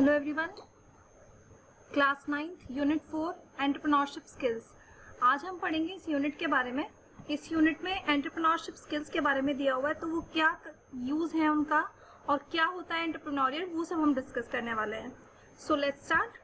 Hello everyone, class 9th unit 4 entrepreneurship skills. आज हम पढ़ेंगे इस यूनिट के बारे में। इस यूनिट में एंटरप्रेन्योरशिप स्किल्स के बारे में दिया हुआ है, तो वो क्या यूज़ है उनका और क्या होता है एंटरप्रेन्योरियल, वो सब हम डिस्कस करने वाले हैं। So let's start.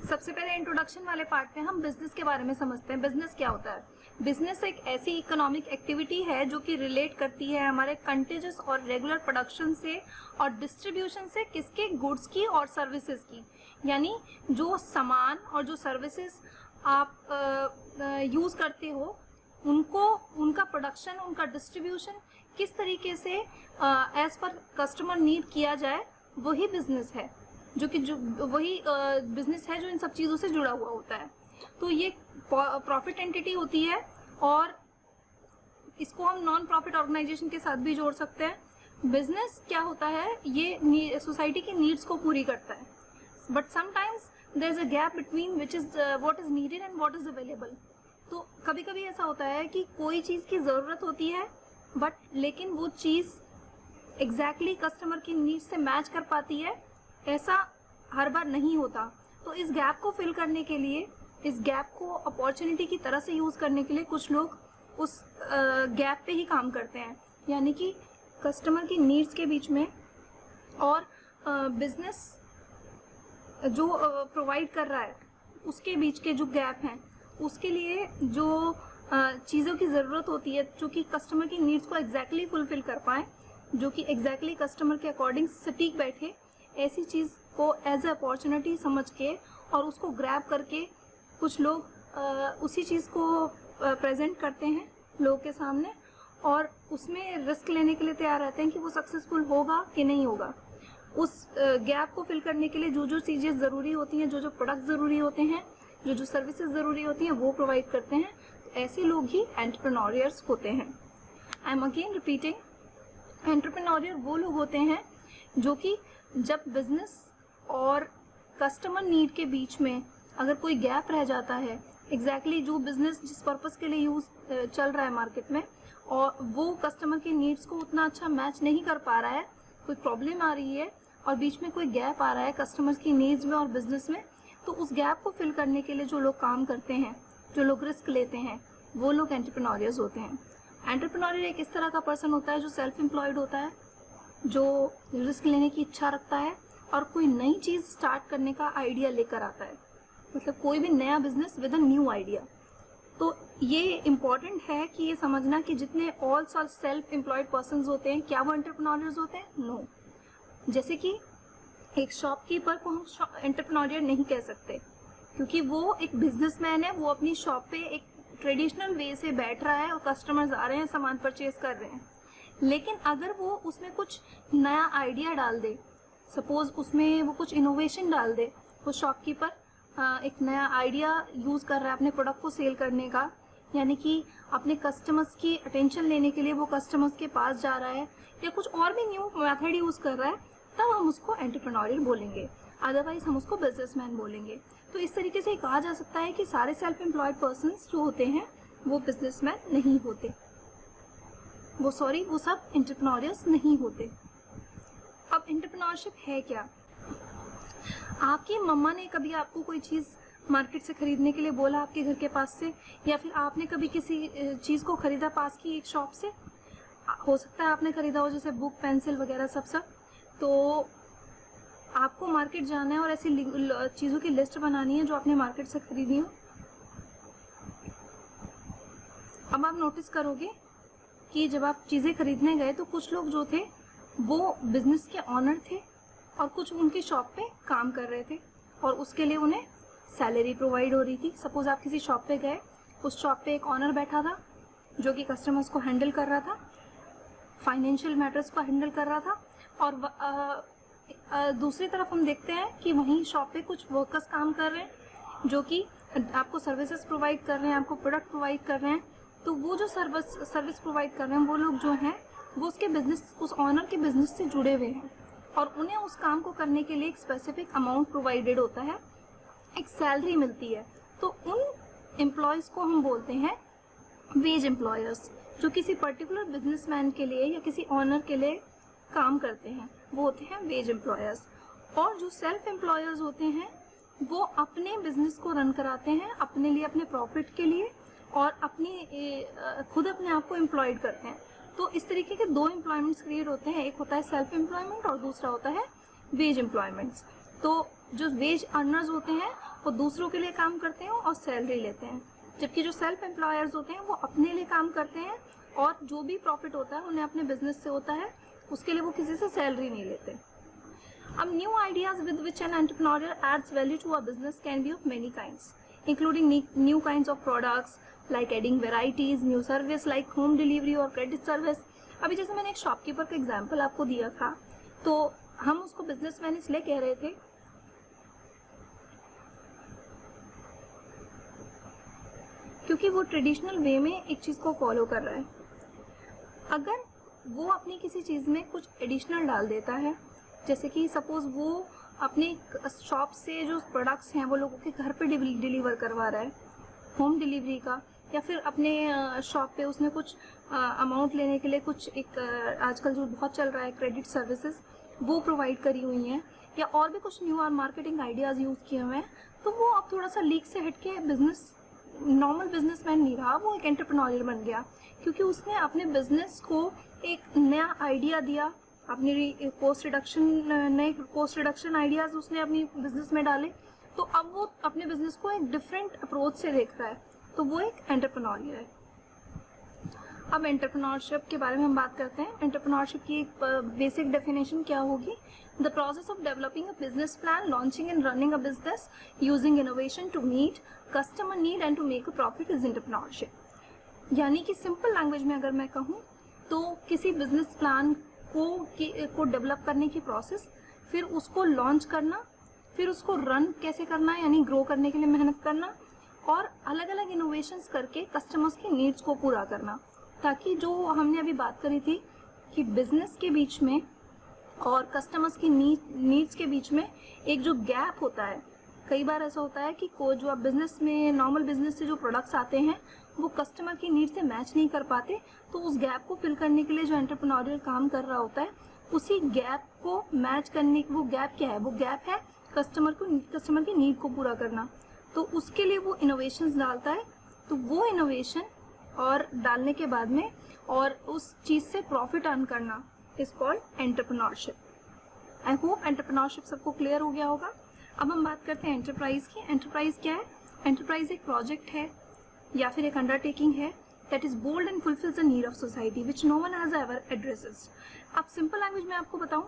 सबसे पहले इंट्रोडक्शन वाले पार्ट में हम बिजनेस के बारे में समझते हैं। बिजनेस क्या होता है? बिजनेस एक ऐसी इकोनॉमिक एक्टिविटी है जो कि रिलेट करती है हमारे कंटीन्यूअस और रेगुलर प्रोडक्शन से और डिस्ट्रीब्यूशन से, किसके? गुड्स की और सर्विसेज की। यानी जो सामान और जो सर्विसेज आप यूज़ करते हो उनको, उनका प्रोडक्शन, उनका डिस्ट्रीब्यूशन किस तरीके से एज पर कस्टमर नीड किया जाए, वही बिजनेस है। जो वही बिजनेस है जो इन सब चीज़ों से जुड़ा हुआ होता है। तो ये प्रॉफिट एंटिटी होती है और इसको हम नॉन प्रॉफिट ऑर्गेनाइजेशन के साथ भी जोड़ सकते हैं। बिजनेस क्या होता है? ये सोसाइटी की नीड्स को पूरी करता है, but sometimes there is a gap between which is what is needed and what is available. तो कभी कभी ऐसा होता है कि कोई चीज़ की ज़रूरत होती है लेकिन वो चीज़ एग्जैक्टली कस्टमर की नीड्स से मैच कर पाती है, ऐसा हर बार नहीं होता। तो इस गैप को फिल करने के लिए, इस गैप को अपॉर्चुनिटी की तरह से यूज़ करने के लिए कुछ लोग उस गैप पे ही काम करते हैं। यानी कि कस्टमर की नीड्स के बीच में और बिजनेस जो प्रोवाइड कर रहा है उसके बीच के जो गैप हैं, उसके लिए जो चीज़ों की ज़रूरत होती है जो कि कस्टमर की नीड्स को एग्जैक्टली फुलफिल कर पाएँ, जो कि एग्जैक्टली कस्टमर के अकॉर्डिंग सटीक बैठे, ऐसी चीज़ को एज ए अपॉर्चुनिटी समझ के और उसको ग्रैब करके कुछ लोग उसी चीज़ को प्रेजेंट करते हैं लोगों के सामने और उसमें रिस्क लेने के लिए तैयार रहते हैं कि वो सक्सेसफुल होगा कि नहीं होगा। उस गैप को फिल करने के लिए जो जो चीज़ें ज़रूरी होती हैं, जो जो प्रोडक्ट ज़रूरी होते हैं, जो जो सर्विसेज ज़रूरी होती हैं, वो प्रोवाइड करते हैं। तो ऐसे लोग ही एंटरप्रेन्योर्स होते हैं। I am again repeating, entrepreneur वो लोग होते हैं जो कि जब बिजनेस और कस्टमर नीड के बीच में अगर कोई गैप रह जाता है, एग्जैक्टली जो बिजनेस जिस पर्पस के लिए यूज चल रहा है मार्केट में, और वो कस्टमर की नीड्स को उतना अच्छा मैच नहीं कर पा रहा है, कोई प्रॉब्लम आ रही है और बीच में कोई गैप आ रहा है कस्टमर्स की नीड्स में और बिजनेस में, तो उस गैप को फिल करने के लिए जो लोग काम करते हैं, जो लोग रिस्क लेते हैं, वो लोग एंटरप्रेन्योर्स होते हैं। एंटरप्रेन्योर एक इस तरह का पर्सन होता है जो सेल्फ एम्प्लॉयड होता है, जो रिस्क लेने की इच्छा रखता है और कोई नई चीज़ स्टार्ट करने का आइडिया लेकर आता है, मतलब कोई भी नया business with a new idea. तो ये इम्पॉर्टेंट है कि ये समझना कि जितने ऑल सेल्फ एम्प्लॉयड पर्सन्स होते हैं, क्या वो एंटरप्रेन्योर्स होते हैं? नो। जैसे कि एक शॉपकीपर को हम एंटरप्रेन्योर नहीं कह सकते, क्योंकि वो एक बिजनेसमैन है, वो अपनी शॉप पे एक ट्रेडिशनल वे से बैठ रहा है और कस्टमर्स आ रहे हैं, सामान परचेज कर रहे हैं। लेकिन अगर वो उसमें कुछ नया आइडिया डाल दे, सपोज उसमें वो कुछ इनोवेशन डाल दे, वो शॉपकीपर एक नया आइडिया यूज़ कर रहा है अपने प्रोडक्ट को सेल करने का, यानी कि अपने कस्टमर्स की अटेंशन लेने के लिए वो कस्टमर्स के पास जा रहा है या कुछ और भी न्यू मेथड यूज़ कर रहा है, तब हम उसको एंटरप्रेन्योरियल बोलेंगे, अदरवाइज हम उसको बिजनेसमैन बोलेंगे। तो इस तरीके से कहा जा सकता है कि सारे सेल्फ एम्प्लॉयड पर्सन्स जो होते हैं वो बिजनेसमैन नहीं होते, वो सब एंटरप्रेन्योर्स नहीं होते। अब एंटरप्रेन्योरशिप है क्या? आपकी मम्मा ने कभी आपको कोई चीज़ मार्केट से खरीदने के लिए बोला आपके घर के पास से, या फिर आपने कभी किसी चीज़ को खरीदा पास की एक शॉप से, हो सकता है आपने खरीदा हो, जैसे बुक, पेंसिल वगैरह सब। तो आपको मार्केट जाना है और ऐसी चीज़ों की लिस्ट बनानी है जो आपने मार्केट से खरीदी हो। अब आप नोटिस करोगे कि जब आप चीज़ें खरीदने गए तो कुछ लोग जो थे वो बिजनेस के ऑनर थे और कुछ उनकी शॉप पे काम कर रहे थे और उसके लिए उन्हें सैलरी प्रोवाइड हो रही थी। सपोज आप किसी शॉप पे गए, उस शॉप पे एक ऑनर बैठा था जो कि कस्टमर्स को हैंडल कर रहा था, फाइनेंशियल मैटर्स को हैंडल कर रहा था, और दूसरी तरफ हम देखते हैं कि वहीं शॉप पे कुछ वर्कर्स काम कर रहे हैं जो कि आपको सर्विसेज प्रोवाइड कर रहे हैं, आपको प्रोडक्ट प्रोवाइड कर रहे हैं। तो वो जो सर्विस प्रोवाइड कर रहे हैं, वो लोग जो हैं वो उसके बिजनेस, उस ऑनर के बिजनेस से जुड़े हुए हैं और उन्हें उस काम को करने के लिए एक स्पेसिफिक अमाउंट प्रोवाइडेड होता है, एक सैलरी मिलती है। तो उन एम्प्लॉयज़ को हम बोलते हैं वेज एम्प्लॉयर्स, जो किसी पर्टिकुलर बिजनेसमैन के लिए या किसी ऑनर के लिए काम करते हैं, वो होते हैं वेज एम्प्लॉयर्स। और जो सेल्फ एम्प्लॉयर्स होते हैं वो अपने बिजनेस को रन कराते हैं अपने लिए, अपने प्रॉफिट के लिए, और खुद अपने आप को एम्प्लॉयड करते हैं। तो इस तरीके के दो एम्प्लॉयमेंट्स क्रिएट होते हैं, एक होता है सेल्फ एम्प्लॉयमेंट और दूसरा होता है वेज एम्प्लॉयमेंट्स। तो जो वेज अर्नर्स होते हैं वो दूसरों के लिए काम करते हैं और सैलरी लेते हैं, जबकि जो सेल्फ एम्प्लॉयर्स होते हैं वो अपने लिए काम करते हैं और जो भी प्रॉफिट होता है उन्हें अपने बिजनेस से होता है, उसके लिए वो किसी से सैलरी नहीं लेते। अब new ideas with which an entrepreneur adds value to a business can be of many kinds, including new kinds of products like adding varieties, new service like home delivery or credit service। अभी जैसे मैंने एक shopkeeper का example आपको दिया था, तो हम उसको बिजनेसमैन इसलिए कह रहे थे क्योंकि वो ट्रेडिशनल वे में एक चीज़ को फॉलो कर रहा है। अगर वो अपनी किसी चीज़ में कुछ एडिशनल डाल देता है, जैसे कि सपोज वो अपने शॉप से जो प्रोडक्ट्स हैं वो लोगों के घर पे डिलीवर करवा रहा है, होम डिलीवरी का, या फिर अपने शॉप पे उसने कुछ अमाउंट लेने के लिए कुछ एक आजकल जो बहुत चल रहा है क्रेडिट सर्विसेज, वो प्रोवाइड करी हुई हैं, या और भी कुछ न्यू मार्केटिंग आइडियाज़ यूज़ किए हुए हैं, तो वो अब थोड़ा सा लीक से हट के बिजनेस, नॉर्मल बिजनेसमैन नहीं रहा, वो एक एंटरप्रेन्योर बन गया, क्योंकि उसने अपने बिजनेस को एक नया आइडिया दिया, अपनी नए कॉस्ट रिडक्शन आइडियाज उसने अपनी बिजनेस में डाले, तो अब वो अपने बिजनेस को एक डिफरेंट अप्रोच से देख रहा है, तो वो एक एंटरप्रेन्योर है। अब एंटरप्रेन्योरशिप के बारे में हम बात करते हैं। एंटरप्रेन्योरशिप की एक बेसिक डेफिनेशन क्या होगी? The process of developing a business plan, launching and running a business using innovation to meet customer need and to make a profit is entrepreneurship. यानी कि सिंपल लैंग्वेज में अगर मैं कहूँ तो किसी बिजनेस प्लान को डेवलप करने की प्रोसेस, फिर उसको लॉन्च करना, फिर उसको रन कैसे करना, यानी ग्रो करने के लिए मेहनत करना, और अलग अलग इनोवेशंस करके कस्टमर्स की नीड्स को पूरा करना, ताकि जो हमने अभी बात करी थी कि बिजनेस के बीच में और कस्टमर्स की नीड्स के बीच में एक जो गैप होता है, कई बार ऐसा होता है कि जो आप बिजनेस में नॉर्मल बिजनेस से जो प्रोडक्ट्स आते हैं वो कस्टमर की नीड से मैच नहीं कर पाते, तो उस गैप को फिल करने के लिए जो एंटरप्रेन्योरियल काम कर रहा होता है, उसी गैप को मैच करने, वो गैप क्या है? वो गैप है कस्टमर की नीड को पूरा करना, तो उसके लिए वो इनोवेशंस डालता है। तो वो इनोवेशन और डालने के बाद में और उस चीज़ से प्रॉफिट अर्न करना is called entrepreneurship. I hope entrepreneurship सबको क्लियर हो गया होगा। अब हम बात करते हैं एंटरप्राइज की। एंटरप्राइज क्या है? एंटरप्राइज एक प्रोजेक्ट है या फिर एक अंडरटेकिंग है that is bold and fulfils the need of society which no one has ever addresses. अब सिंपल लैंग्वेज में आपको बताऊं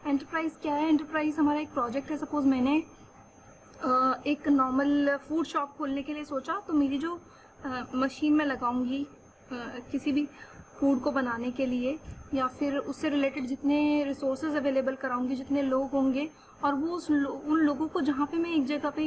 एंटरप्राइज क्या है। एंटरप्राइज हमारा एक प्रोजेक्ट है। सपोज मैंने एक नॉर्मल फूड शॉप खोलने के लिए सोचा, तो मेरी जो मशीन में लगाऊंगी किसी भी फूड को बनाने के लिए, या फिर उससे रिलेटेड जितने रिसोर्सेज अवेलेबल कराऊंगी, जितने लोग होंगे, और वो उन लोगों को जहाँ पे मैं एक जगह पे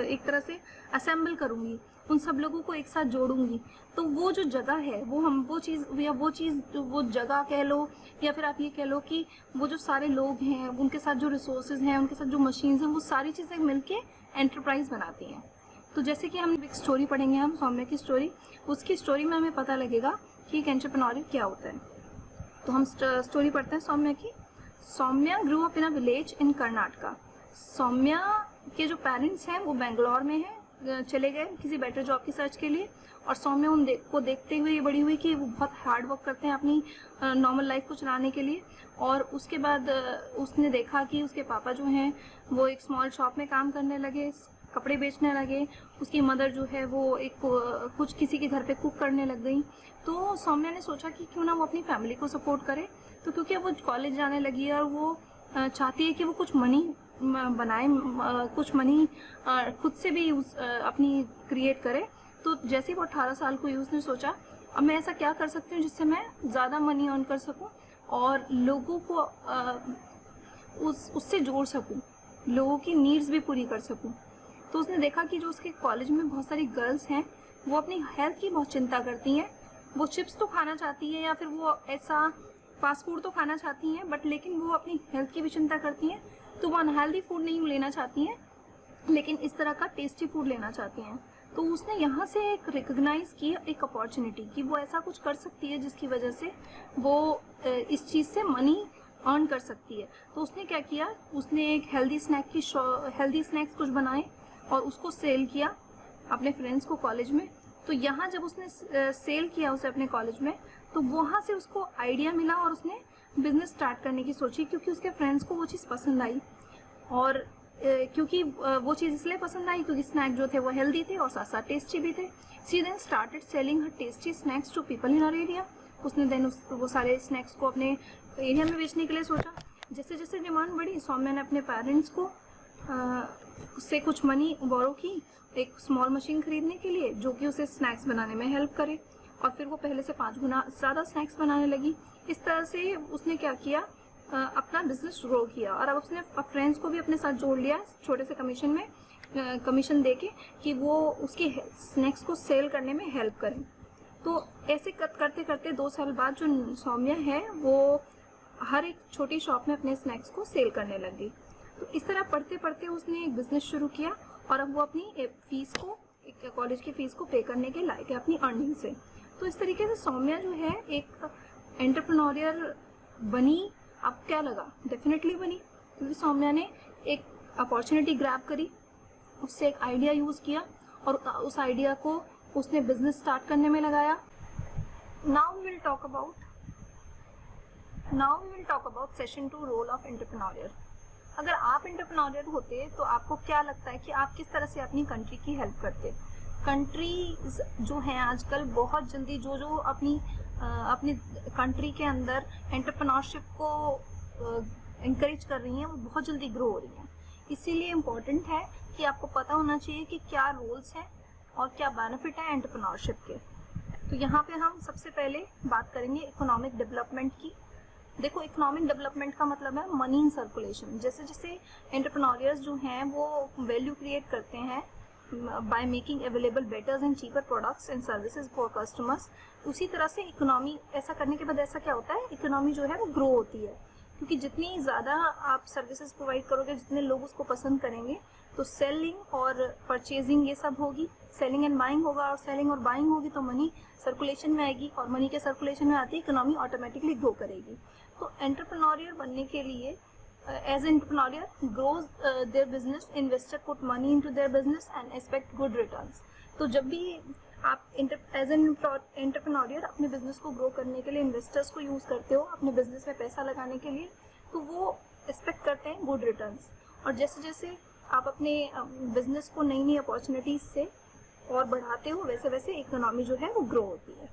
एक तरह से असेंबल करूंगी, उन सब लोगों को एक साथ जोड़ूंगी, तो वो जो जगह है वो जगह कह लो, या फिर आप ये कह लो कि वो जो सारे लोग हैं, उनके साथ जो रिसोर्सेज हैं, उनके साथ जो मशीन्स हैं, वो सारी चीज़ें मिलके एंटरप्राइज बनाती हैं। तो जैसे कि हम एक स्टोरी पढ़ेंगे, हम सौम्या की स्टोरी, उसकी स्टोरी में हमें पता लगेगा कि एक एंटरप्रेन्योर क्या होता है। तो हम स्टोरी पढ़ते हैं सौम्या की। Saumya grew up in a village in Karnataka. Saumya के जो पेरेंट्स हैं वो बेंगलोर में हैं, चले गए किसी बेटर जॉब की सर्च के लिए, और सौम्या को देखते हुए ये बड़ी हुई कि वो बहुत हार्ड वर्क करते हैं अपनी नॉर्मल लाइफ को चलाने के लिए। और उसके बाद उसने देखा कि उसके पापा जो हैं वो एक स्मॉल शॉप में काम करने लगे, कपड़े बेचने लगे। उसकी मदर जो है वो एक कुछ किसी के घर पे कुक करने लग गई। तो सौम्या ने सोचा कि क्यों ना वो अपनी फैमिली को सपोर्ट करे। तो क्योंकि अब वो कॉलेज जाने लगी है और वो चाहती है कि वो कुछ मनी बनाए, कुछ मनी खुद से भी अपनी क्रिएट करे। तो जैसे ही वो 18 साल को हुई, उसने सोचा अब मैं ऐसा क्या कर सकती हूँ जिससे मैं ज़्यादा मनी अर्न कर सकूँ और लोगों को उससे जोड़ सकूँ, लोगों की नीड्स भी पूरी कर सकूँ। तो उसने देखा कि जो उसके कॉलेज में बहुत सारी गर्ल्स हैं वो अपनी हेल्थ की बहुत चिंता करती हैं। वो चिप्स तो खाना चाहती है या फिर वो ऐसा फास्ट फूड तो खाना चाहती हैं, बट लेकिन वो अपनी हेल्थ की भी चिंता करती हैं। तो वो अनहेल्दी फूड नहीं लेना चाहती हैं, लेकिन इस तरह का टेस्टी फूड लेना चाहती हैं। तो उसने यहाँ से एक रिकग्नाइज की एक अपॉर्चुनिटी कि वो ऐसा कुछ कर सकती है जिसकी वजह से वो इस चीज़ से मनी अर्न कर सकती है। तो उसने क्या किया, उसने एक हेल्दी स्नैक्स कुछ बनाए और उसको सेल किया अपने फ्रेंड्स को कॉलेज में। तो यहाँ जब उसने सेल किया उसे अपने कॉलेज में, तो वहाँ से उसको आइडिया मिला और उसने बिजनेस स्टार्ट करने की सोची, क्योंकि उसके फ्रेंड्स को वो चीज़ पसंद आई। और क्योंकि वो चीज़ इसलिए पसंद आई क्योंकि स्नैक जो थे वो हेल्दी थे और साथ साथ टेस्टी भी थे। She then started selling her tasty snacks to people in her area. उसने देन वो सारे स्नैक्स को अपने एरिया में बेचने के लिए सोचा। जैसे जैसे डिमांड बढ़ी, सौम्या ने अपने पेरेंट्स को उससे कुछ मनी बोरो की एक स्मॉल मशीन खरीदने के लिए, जो कि उसे स्नैक्स बनाने में हेल्प करे, और फिर वो पहले से 5 गुना ज़्यादा स्नैक्स बनाने लगी। इस तरह से उसने क्या किया, अपना बिजनेस ग्रो किया। और अब उसने फ्रेंड्स को भी अपने साथ जोड़ लिया छोटे से कमीशन देके कि वो उसके स्नैक्स को सेल करने में हेल्प करें। तो ऐसे करते करते 2 साल बाद जो सौम्या है वो हर एक छोटी शॉप में अपने स्नैक्स को सेल करने लग गई। तो इस तरह पढ़ते पढ़ते उसने एक बिजनेस शुरू किया और अब वो अपनी फीस को, कॉलेज की फीस को पे करने के लायक है अपनी अर्निंग से। तो इस तरीके से सौम्या जो है एक एंटरप्रेन्योर बनी। अब क्या लगा, डेफिनेटली बनी, क्योंकि सौम्या ने एक अपॉर्चुनिटी ग्रैब करी, उससे एक आइडिया यूज़ किया और उस आइडिया को उसने बिजनेस स्टार्ट करने में लगाया। Now we will talk about session 2 role of entrepreneur. अगर आप एंटरप्रेन्योर होते तो आपको क्या लगता है कि आप किस तरह से अपनी कंट्री की हेल्प करते। कंट्रीज जो हैं आजकल बहुत जल्दी जो अपनी कंट्री के अंदर एंटरप्रेन्योरशिप को इंकरेज कर रही हैं, वो बहुत जल्दी ग्रो हो रही हैं। इसीलिए इम्पोर्टेंट है कि आपको पता होना चाहिए कि क्या रोल्स हैं और क्या बेनिफिट है एंटरप्रेन्योरशिप के। तो यहाँ पे हम सबसे पहले बात करेंगे इकोनॉमिक डेवलपमेंट की। देखो, इकोनॉमिक डेवलपमेंट का मतलब है मनी इन सर्कुलेशन। जैसे जैसे एंटरप्रेन्योर्स जो हैं वो वैल्यू क्रिएट करते हैं by making available better and cheaper products and services for customers, उसी तरह से इकोनॉमी, ऐसा करने के बाद ऐसा क्या होता है, इकोनॉमी जो है वो ग्रो होती है। क्योंकि जितनी ज़्यादा आप सर्विसेज प्रोवाइड करोगे, जितने लोग उसको पसंद करेंगे, तो सेलिंग और परचेजिंग ये सब होगी, सेलिंग एंड बाइंग होगा, और सेलिंग और बाइंग होगी तो मनी सर्कुलेशन में आएगी, और मनी के सर्कुलेशन में आती है इकोनॉमी ऑटोमेटिकली ग्रो करेगी। तो एंटरप्रेन्योर बनने के लिए as entrepreneur grows their business, investor put money into their business and expect good returns। तो जब भी आप एज एन एंटरप्रेन्योर अपने बिजनेस को ग्रो करने के लिए इन्वेस्टर्स को यूज करते हो अपने बिजनेस में पैसा लगाने के लिए, तो वो एक्सपेक्ट करते हैं गुड रिटर्न्स। और जैसे जैसे आप अपने बिजनेस को नई नई अपॉर्चुनिटीज से और बढ़ाते हो, वैसे वैसे इकोनॉमी जो है वो ग्रो होती है।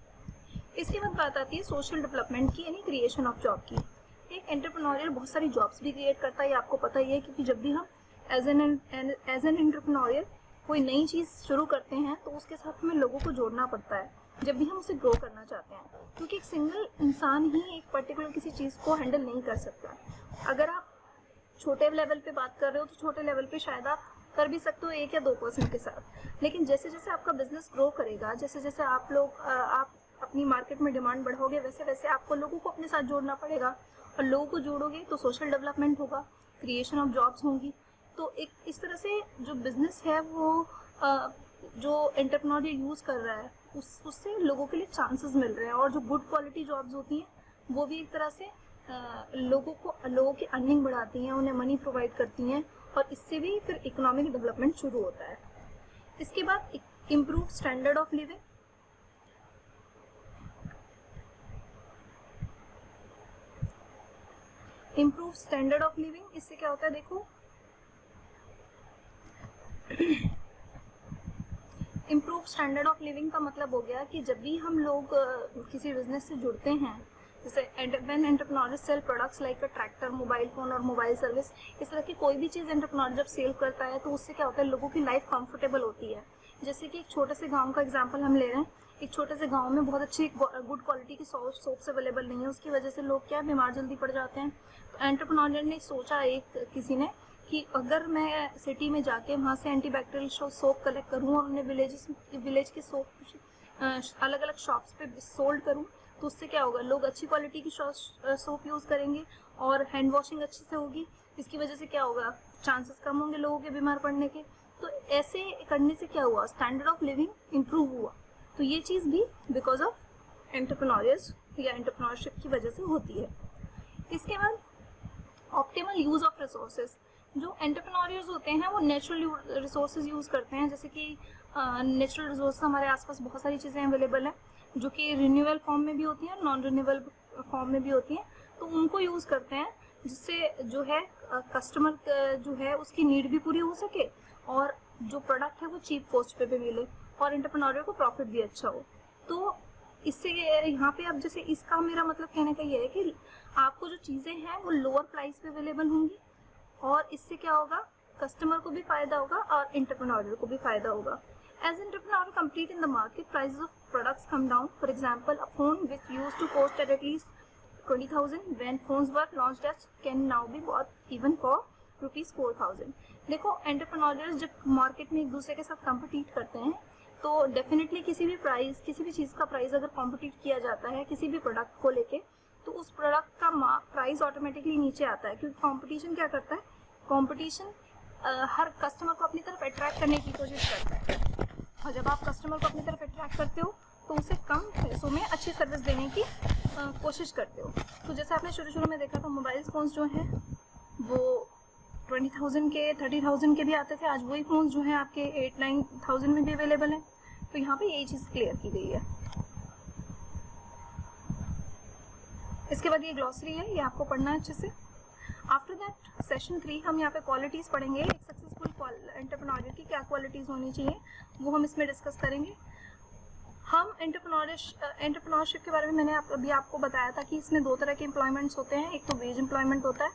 इसके बाद बात आती है सोशल डेवलपमेंट की, यानी क्रिएशन ऑफ जॉब की। एक एंटरप्रेन्योर बहुत सारी जॉब्स भी क्रिएट करता है, आपको पता ही है, क्योंकि जब भी हम एज एन एंटरप्रेन्योर कोई नई चीज़ शुरू करते हैं तो उसके साथ हमें लोगों को जोड़ना पड़ता है जब भी हम उसे ग्रो करना चाहते हैं, क्योंकि एक सिंगल इंसान ही एक पर्टिकुलर किसी चीज़ को हैंडल नहीं कर सकता। अगर आप छोटे लेवल पे बात कर रहे हो तो छोटे लेवल पे शायद आप कर भी सकते हो 1 या 2% के साथ, लेकिन जैसे जैसे आपका बिजनेस ग्रो करेगा, जैसे जैसे आप अपनी मार्केट में डिमांड बढ़ाओगे, वैसे वैसे आपको लोगों को अपने साथ जोड़ना पड़ेगा, और लोगों को जोड़ोगे तो सोशल डेवलपमेंट होगा, क्रिएशन ऑफ जॉब्स होंगी। तो एक इस तरह से जो बिजनेस है वो जो एंटरप्रेन्योर यूज़ कर रहा है उससे लोगों के लिए चांसेस मिल रहे हैं, और जो गुड क्वालिटी जॉब्स होती हैं वो भी एक तरह से लोगों की अर्निंग बढ़ाती हैं, उन्हें मनी प्रोवाइड करती हैं, और इससे भी फिर इकोनॉमिक डेवलपमेंट शुरू होता है। इसके बाद improve standard of living. Improve standard of living, इससे क्या होता है, देखो इम्प्रूव स्टैंडर्ड ऑफ लिविंग का मतलब हो गया कि जब भी हम लोग किसी बिजनेस से जुड़ते हैं, जैसे when entrepreneur cell products like a tractor, mobile phone और मोबाइल सर्विस, इस तरह की कोई भी चीज़ एंटरप्रेन्योर जब सेल करता है तो उससे क्या होता है, लोगों की लाइफ कंफर्टेबल होती है। जैसे कि एक छोटे से गांव का एग्जांपल हम ले रहे हैं, एक छोटे से गांव में बहुत अच्छी गुड क्वालिटी की सोप्स अवेलेबल नहीं है, उसकी वजह से लोग क्या बीमार जल्दी पड़ जाते हैं। तो एंटरप्रेन्योर ने सोचा, किसी ने, कि अगर मैं सिटी में जाके वहाँ से एंटीबैक्टीरियल सोप कलेक्ट करूँ और उन्हें विलेज की सोप अलग अलग शॉप्स पे सोल्ड करूँ, तो उससे क्या होगा, लोग अच्छी क्वालिटी की सोप यूज़ करेंगे और हैंड वॉशिंग अच्छे से होगी। इसकी वजह से क्या होगा, चांसेस कम होंगे लोगों के बीमार पड़ने के, तो ऐसे करने से क्या हुआ, स्टैंडर्ड ऑफ लिविंग इम्प्रूव हुआ। तो ये चीज़ भी बिकॉज ऑफ एंटरप्रेन्योर्स या एंटरप्रेन्योरशिप की वजह से होती है। इसके बाद ऑप्टिमल यूज ऑफ रिसोर्सेज। जो एंटरप्रेन्योर्स होते हैं वो नेचुरल रिसोर्सेज यूज़ करते हैं, जैसे कि नेचुरल रिसोर्स हमारे आसपास बहुत सारी चीज़ें अवेलेबल हैं जो कि रिन्यूएबल फॉर्म में भी होती हैं, नॉन रिन्यूएबल फॉर्म में भी होती हैं, तो उनको यूज़ करते हैं जिससे जो है कस्टमर जो है उसकी नीड भी पूरी हो सके और जो प्रोडक्ट है वो चीप कॉस्ट पे भी मिले और एंटरप्रेन्योर को प्रॉफिट भी अच्छा हो। तो इससे यहाँ पे अब जैसे इसका मेरा मतलब कहने का ये है कि आपको जो चीज़ें हैं वो लोअर प्राइस पे अवेलेबल होंगी और इससे क्या होगा, कस्टमर को भी फायदा होगा और एंटरप्रेन्योर को भी फायदा होगा। As entrepreneur compete in the market, prices of products come down. For example, a phone which used to cost at least 20,000 when phones were launched as can now be bought even for rupees 4,000. देखो entrepreneurs जब market में एक दूसरे के साथ कम्पिटिट करते हैं तो डेफिनेटली किसी भी चीज़ का प्राइस अगर कॉम्पिटिट किया जाता है किसी भी प्रोडक्ट को लेके तो उस प्रोडक्ट का प्राइस ऑटोमेटिकली नीचे आता है, क्योंकि कंपटीशन क्या करता है, कंपटीशन हर कस्टमर को अपनी तरफ अट्रैक्ट करने की कोशिश करता है और जब आप कस्टमर को अपनी तरफ अट्रैक्ट करते हो तो उसे कम पैसों में अच्छी सर्विस देने की कोशिश करते हो। तो जैसे आपने शुरू में देखा था मोबाइल फ़ोन्स जो हैं वो 20,000 के 30,000 के भी आते थे, आज वही फ़ोन्स जो हैं आपके 8-9,000 में भी अवेलेबल हैं। तो यहाँ पे यही चीज़ क्लियर की गई है। इसके बाद ये ग्लॉसरी है, ये आपको पढ़ना है अच्छे से। आफ्टर दैट सेशन 3 हम यहाँ पे क्वालिटीज़ पढ़ेंगे, एक सक्सेसफुल एंटरप्रेन्योर की क्या क्वालिटीज़ होनी चाहिए वो हम इसमें डिस्कस करेंगे। हम एंटरप्रेन्योरशिप के बारे में मैंने अभी आपको बताया था कि इसमें 2 तरह के एम्प्लॉयमेंट्स होते हैं, एक तो वेज एम्प्लॉयमेंट होता है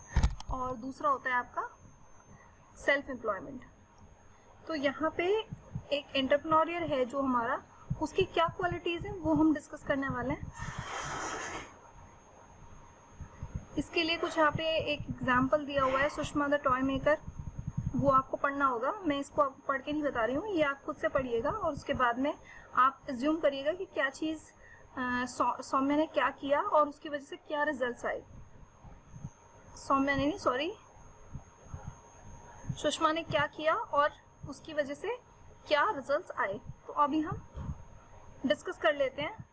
और दूसरा होता है आपका सेल्फ एम्प्लॉयमेंट। तो यहाँ पे एक एंटरप्रेन्योर है जो हमारा, उसकी क्या क्वालिटीज़ हैं वो हम डिस्कस करने वाले हैं। इसके लिए कुछ यहाँ पे एक एग्जाम्पल दिया हुआ है, सुषमा द टॉय मेकर, वो आपको पढ़ना होगा। मैं इसको आपको पढ़ के नहीं बता रही हूँ, ये आप खुद से पढ़िएगा और उसके बाद में आप एज्यूम करिएगा कि क्या चीज़ सौम्या ने क्या किया और उसकी वजह से क्या रिजल्ट्स आए। सौम्या ने नहीं, सॉरी, सुषमा ने क्या किया और उसकी वजह से क्या रिजल्ट्स आए। तो अभी हम डिस्कस कर लेते हैं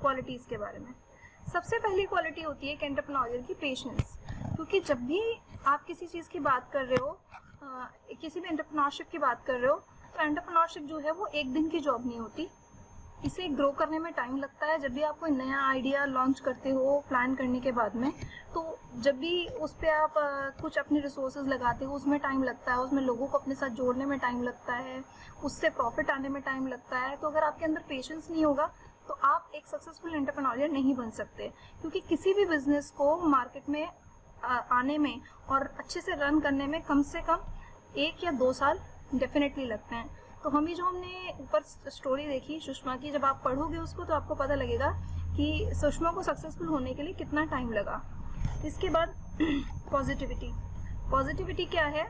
क्वालिटीज़ के बारे में। सबसे पहली क्वालिटी होती है एक एंटरप्रेन्योर की, पेशेंस। क्योंकि जब भी आप किसी चीज़ की बात कर रहे हो, किसी भी एंटरप्रेन्योरशिप की बात कर रहे हो, तो एंटरप्रेन्योरशिप जो है वो एक दिन की जॉब नहीं होती, इसे ग्रो करने में टाइम लगता है। जब भी आप कोई नया आइडिया लॉन्च करते हो प्लान करने के बाद में, तो जब भी उस पर आप कुछ अपने रिसोर्सेज लगाते हो उसमें टाइम लगता है, उसमें लोगों को अपने साथ जोड़ने में टाइम लगता है, उससे प्रॉफिट आने में टाइम लगता है। तो अगर आपके अंदर पेशेंस नहीं होगा तो आप एक सक्सेसफुल एंटरप्रेन्योर नहीं बन सकते, क्योंकि किसी भी बिजनेस को मार्केट में आने में और अच्छे से रन करने में कम से कम 1 या 2 साल डेफिनेटली लगते हैं। तो हमने ऊपर स्टोरी देखी सुषमा की, जब आप पढ़ोगे उसको तो आपको पता लगेगा कि सुषमा को सक्सेसफुल होने के लिए कितना टाइम लगा। इसके बाद पॉजिटिविटी क्या है,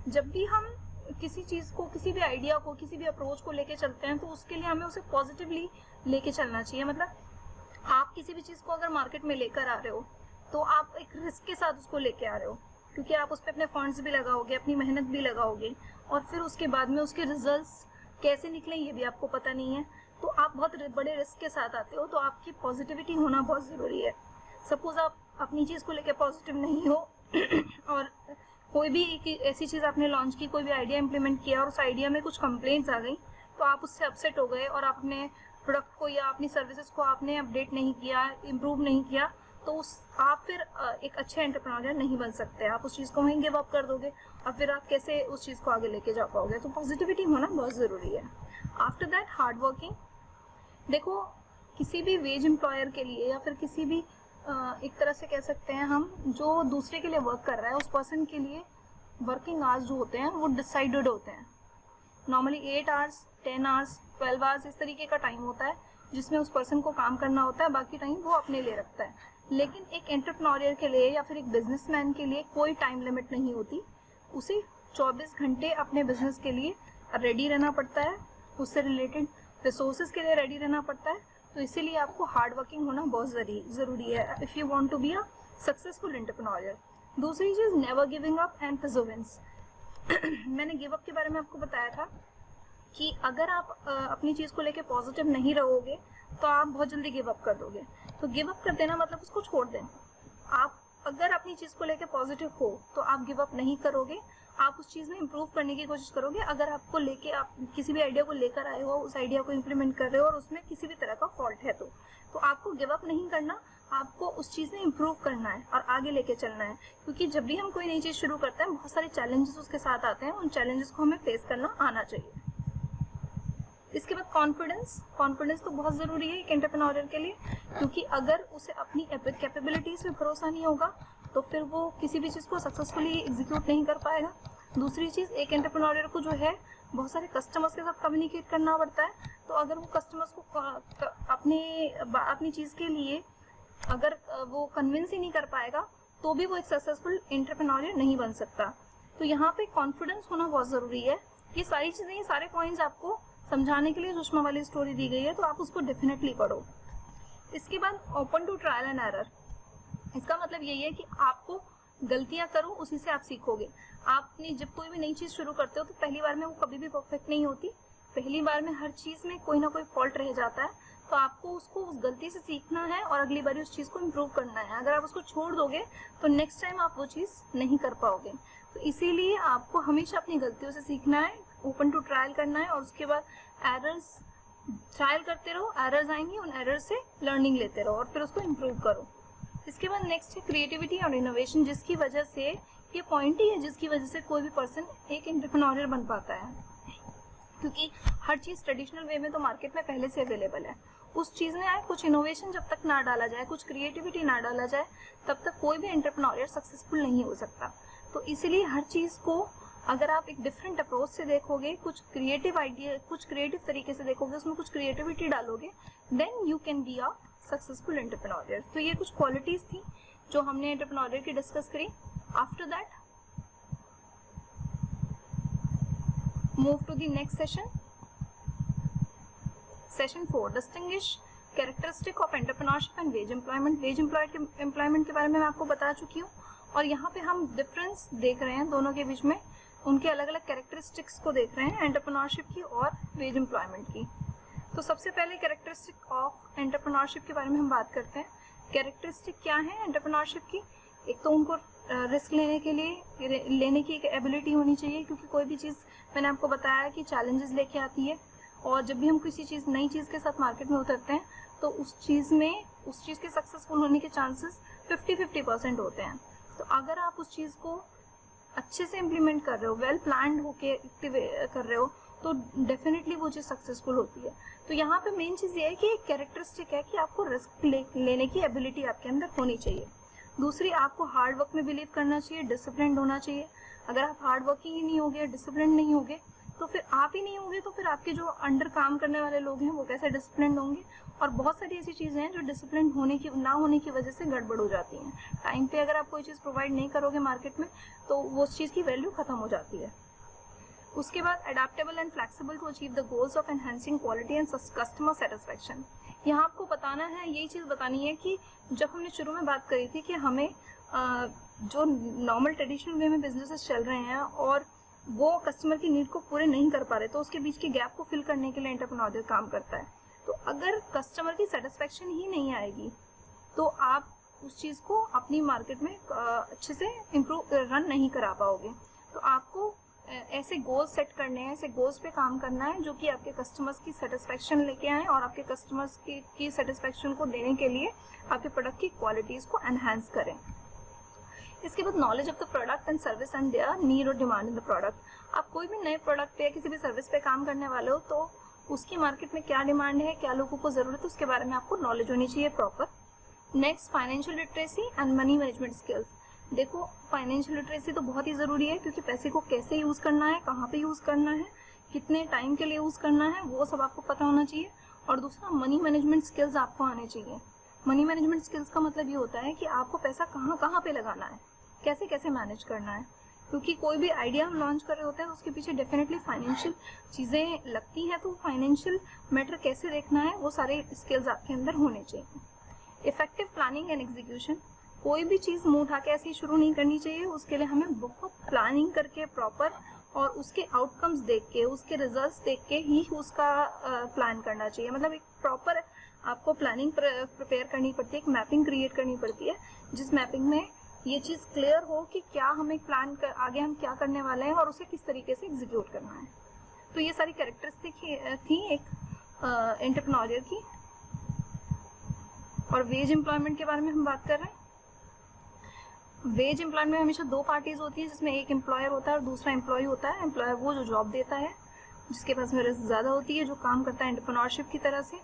जब भी हम किसी चीज़ को, किसी भी आइडिया को, किसी भी अप्रोच को लेके चलते हैं तो उसके लिए हमें उसे पॉजिटिवली लेके चलना चाहिए। मतलब आप किसी भी चीज़ को अगर मार्केट में लेकर आ रहे हो तो आप एक रिस्क के साथ उसको लेके आ रहे हो, क्योंकि आप उस पर अपने फंड्स भी लगाओगे, अपनी मेहनत भी लगाओगे और फिर उसके बाद में उसके रिजल्ट्स कैसे निकलें ये भी आपको पता नहीं है। तो आप बहुत बड़े रिस्क के साथ आते हो, तो आपकी पॉजिटिविटी होना बहुत ज़रूरी है। सपोज आप अपनी चीज़ को लेकर पॉजिटिव नहीं हो और कोई भी ऐसी चीज़ आपने लॉन्च की, कोई भी आइडिया इम्प्लीमेंट किया और उस आइडिया में कुछ कंप्लेंट्स आ गई, तो आप उससे अपसेट हो गए और आप अपने प्रोडक्ट को या अपनी सर्विसेज को आपने अपडेट नहीं किया, इम्प्रूव नहीं किया, तो आप फिर एक अच्छे एंटरप्रेन्योर नहीं बन सकते। आप उस चीज़ को वहीं गिव अप कर दोगे और फिर आप कैसे उस चीज़ को आगे लेके जा पाओगे। तो पॉजिटिविटी होना बहुत ज़रूरी है। After that hard working. देखो किसी भी वेज एम्प्लॉयर के लिए या फिर किसी भी एक तरह से कह सकते हैं हम, जो दूसरे के लिए वर्क कर रहा है, उस पर्सन के लिए वर्किंग आवर्स जो होते हैं वो डिसाइडेड होते हैं। नॉर्मली 8 आवर्स, 10 आवर्स, 12 आवर्स इस तरीके का टाइम होता है जिसमें उस पर्सन को काम करना होता है, बाकी टाइम वो अपने लिए रखता है। लेकिन एक एंटरप्रेन्योर के लिए या फिर एक बिजनेसमैन के लिए कोई टाइम लिमिट नहीं होती, उसे 24 घंटे अपने बिजनेस के लिए रेडी रहना पड़ता है, उससे रिलेटेड रिसोर्सेज के लिए रेडी रहना पड़ता है। तो इसीलिए आपको हार्ड वर्किंग होना बहुत ज़रूरी है if you want to be a successful entrepreneur. दूसरी चीज़ never giving up and perseverance. मैंने गिव अप के बारे में आपको बताया था कि अगर आप अपनी चीज़ को लेके पॉजिटिव नहीं रहोगे तो आप बहुत जल्दी गिव अप कर दोगे। तो गिव अप कर देना मतलब उसको छोड़ देना। आप अगर अपनी चीज़ को लेके पॉजिटिव हो तो आप गिव अप नहीं करोगे, आप उस चीज़ में इम्प्रूव करने की कोशिश करोगे। अगर आपको लेके आप किसी भी आइडिया को लेकर आए हो, उस आइडिया को इम्प्लीमेंट कर रहे हो और उसमें किसी भी तरह का फॉल्ट है तो आपको गिव अप नहीं करना, आपको उस चीज़ में इम्प्रूव करना है और आगे लेके चलना है। क्योंकि जब भी हम कोई नई चीज़ शुरू करते हैं बहुत सारे चैलेंजेस उसके साथ आते हैं, उन चैलेंजेस को हमें फेस करना आना चाहिए। इसके बाद कॉन्फिडेंस तो बहुत ज़रूरी है एक एंटरप्रेन्योर के लिए, क्योंकि अगर उसे अपनी कैपेबिलिटीज़ पे भरोसा नहीं होगा तो फिर वो किसी भी चीज़ को सक्सेसफुली एग्जीक्यूट नहीं कर पाएगा। दूसरी चीज़, एक एंटरप्रेन्योर को जो है बहुत सारे कस्टमर्स के साथ कम्युनिकेट करना पड़ता है। तो अगर वो कस्टमर्स को अपनी चीज़ के लिए अगर वो कन्विंस ही नहीं कर पाएगा तो भी वो एक सक्सेसफुल एंटरप्रेन्योर नहीं बन सकता। तो यहाँ पे कॉन्फिडेंस होना बहुत ज़रूरी है। ये सारी चीज़ें, ये सारे पॉइंट्स आपको समझाने के लिए सुषमा वाली स्टोरी दी गई है, तो आप उसको डेफिनेटली पढ़ो। इसके बाद open to trial and error. इसका मतलब यही है कि आपको गलतियां करो, उसी से आप सीखोगे। आपने जब कोई भी नई चीज़ शुरू करते हो तो पहली बार में वो कभी भी परफेक्ट नहीं होती, पहली बार में हर चीज़ में कोई ना कोई फॉल्ट रह जाता है। तो आपको उसको उस गलती से सीखना है और अगली बार उस चीज़ को इम्प्रूव करना है। अगर आप उसको छोड़ दोगे तो नेक्स्ट टाइम आप वो चीज़ नहीं कर पाओगे। तो इसीलिए आपको हमेशा अपनी गलतियों से सीखना है, ओपन टू ट्रायल करना है और उसके बाद एरर्स ट्रायल करते रहो, एरर्स आएंगी, उन एरर्स से लर्निंग लेते रहो और फिर उसको इम्प्रूव करो। इसके बाद नेक्स्ट है क्रिएटिविटी और इनोवेशन, जिसकी वजह से ये पॉइंट ही है जिसकी वजह से कोई भी पर्सन एक एंटरप्रेन्योर बन पाता है। क्योंकि हर चीज़ ट्रेडिशनल वे में तो मार्केट में पहले से अवेलेबल है, उस चीज़ में आए कुछ इनोवेशन जब तक ना डाला जाए, कुछ क्रिएटिविटी ना डाला जाए, तब तक कोई भी एंटरप्रेन्योर सक्सेसफुल नहीं हो सकता। तो इसीलिए हर चीज़ को अगर आप एक डिफरेंट अप्रोच से देखोगे, कुछ क्रिएटिव आइडिया, कुछ क्रिएटिव तरीके से देखोगे, उसमें कुछ क्रिएटिविटी डालोगे, then you can be a successful entrepreneur. तो ये कुछ क्वालिटीज़ थी जो हमने एंटरप्रेन्योर की डिस्कस करी। After that move to the next session, session 4, distinguish characteristic of entrepreneurship and wage employment. Wage employment के बारे में मैं आपको बता चुकी हूँ और यहाँ पे हम डिफरेंस देख रहे हैं दोनों के बीच में, उनके अलग अलग कैरेक्टरिस्टिक्स को देख रहे हैं, एंटरप्रेन्योरशिप की और वेज एम्प्लॉयमेंट की। तो सबसे पहले कैरेक्टरिस्टिक ऑफ एंटरप्रेन्योरशिप के बारे में हम बात करते हैं। कैरेक्टरिस्टिक क्या है एंटरप्रेन्योरशिप की? एक तो उनको रिस्क लेने की एक एबिलिटी होनी चाहिए, क्योंकि कोई भी चीज़ मैंने आपको बताया कि चैलेंजेस लेके आती है और जब भी हम किसी नई चीज़ के साथ मार्केट में उतरते हैं तो उस चीज़ के सक्सेसफुल होने के चांसेस 50-50% होते हैं। तो अगर आप उस चीज़ को अच्छे से इम्प्लीमेंट कर रहे हो, वेल प्लान्ड होके कर रहे हो, तो डेफिनेटली वो चीज़ सक्सेसफुल होती है। तो यहाँ पे मेन चीज़ ये है कि एक कैरेक्टरिस्टिक है कि आपको रिस्क लेने की एबिलिटी आपके अंदर होनी चाहिए। दूसरी, आपको हार्ड वर्क में बिलीव करना चाहिए, डिसिप्लिन होना चाहिए। अगर आप हार्ड वर्किंग ही नहीं होगे, डिसिप्लिन नहीं होगे, तो फिर आप ही नहीं होंगे तो फिर आपके जो अंडर काम करने वाले लोग हैं वो कैसे डिसिप्लिन होंगे। और बहुत सारी ऐसी चीज़ें हैं जो डिसिप्लिन ना होने की वजह से गड़बड़ हो जाती हैं। टाइम पे अगर आप कोई चीज़ प्रोवाइड नहीं करोगे मार्केट में तो वो उस चीज़ की वैल्यू खत्म हो जाती है। उसके बाद adaptable and flexible to achieve the goals of enhancing quality and customer satisfaction. यहाँ आपको बताना है, यही चीज़ बतानी है कि जब हमने शुरू में बात करी थी कि हमें जो नॉर्मल ट्रेडिशनल वे में बिजनेसेस चल रहे हैं और वो कस्टमर की नीड को पूरे नहीं कर पा रहे, तो उसके बीच के गैप को फिल करने के लिए एंटरप्रेन्योर काम करता है। तो अगर कस्टमर की सेटिस्फेक्शन ही नहीं आएगी तो आप उस चीज़ को अपनी मार्केट में अच्छे से रन नहीं करा पाओगे। तो आपको ऐसे गोल्स सेट करने हैं, ऐसे गोल्स पे काम करना है जो कि आपके कस्टमर्स की सेटिस्फेक्शन लेके आए और आपके कस्टमर्स की सेटिस्फेक्शन को देने के लिए आपके प्रोडक्ट की क्वालिटीज़ को एनहांस करें। इसके बाद knowledge of the product and service and their need और डिमांड इन द प्रोडक्ट। आप कोई भी नए प्रोडक्ट पे या किसी भी सर्विस पे काम करने वाले हो तो उसकी मार्केट में क्या डिमांड है, क्या लोगों को ज़रूरत है, उसके बारे में आपको नॉलेज होनी चाहिए proper. Next, financial literacy and money management skills. देखो, फाइनेंशियल लिटरेसी तो बहुत ही ज़रूरी है, क्योंकि पैसे को कैसे यूज़ करना है, कहाँ पे यूज़ करना है, कितने टाइम के लिए यूज़ करना है, वो सब आपको पता होना चाहिए। और दूसरा, मनी मैनेजमेंट स्किल्स आपको आने चाहिए। मनी मैनेजमेंट स्किल्स का मतलब ये होता है कि आपको पैसा कहाँ कहाँ पे लगाना है, कैसे कैसे मैनेज करना है। क्योंकि कोई भी आइडिया हम लॉन्च कर रहे होते हैं उसके पीछे डेफिनेटली फाइनेंशियल चीज़ें लगती हैं, तो फाइनेंशियल मैटर कैसे देखना है वो सारे स्किल्स आपके अंदर होने चाहिए। Effective planning and execution. कोई भी चीज़ मुंह उठा के ऐसे ही शुरू नहीं करनी चाहिए, उसके लिए हमें बहुत प्लानिंग करके प्रॉपर और उसके आउटकम्स देख के, उसके रिजल्ट्स देख के ही उसका प्लान करना चाहिए। मतलब एक प्रॉपर आपको प्लानिंग प्रिपेयर करनी पड़ती है, एक मैपिंग क्रिएट करनी पड़ती है, जिस मैपिंग में ये चीज़ क्लियर हो कि क्या हमें प्लान कर आगे हम क्या करने वाले हैं और उसे किस तरीके से एग्जीक्यूट करना है। तो ये सारी कैरेक्टरिस्टिक थी एक एंटरप्रेन्योर की। और वेज एम्प्लॉयमेंट के बारे में हम बात कर रहे हैं। वेज एम्प्लॉयमेंट में हमेशा दो पार्टीज होती है, जिसमें एक एम्प्लॉयर होता है और दूसरा एम्प्लॉय होता है। एम्प्लॉयर वो जो जॉब देता है, जिसके पास में रिस्क ज़्यादा होती है, जो काम करता है एंटरप्रेन्योरशिप की तरह से।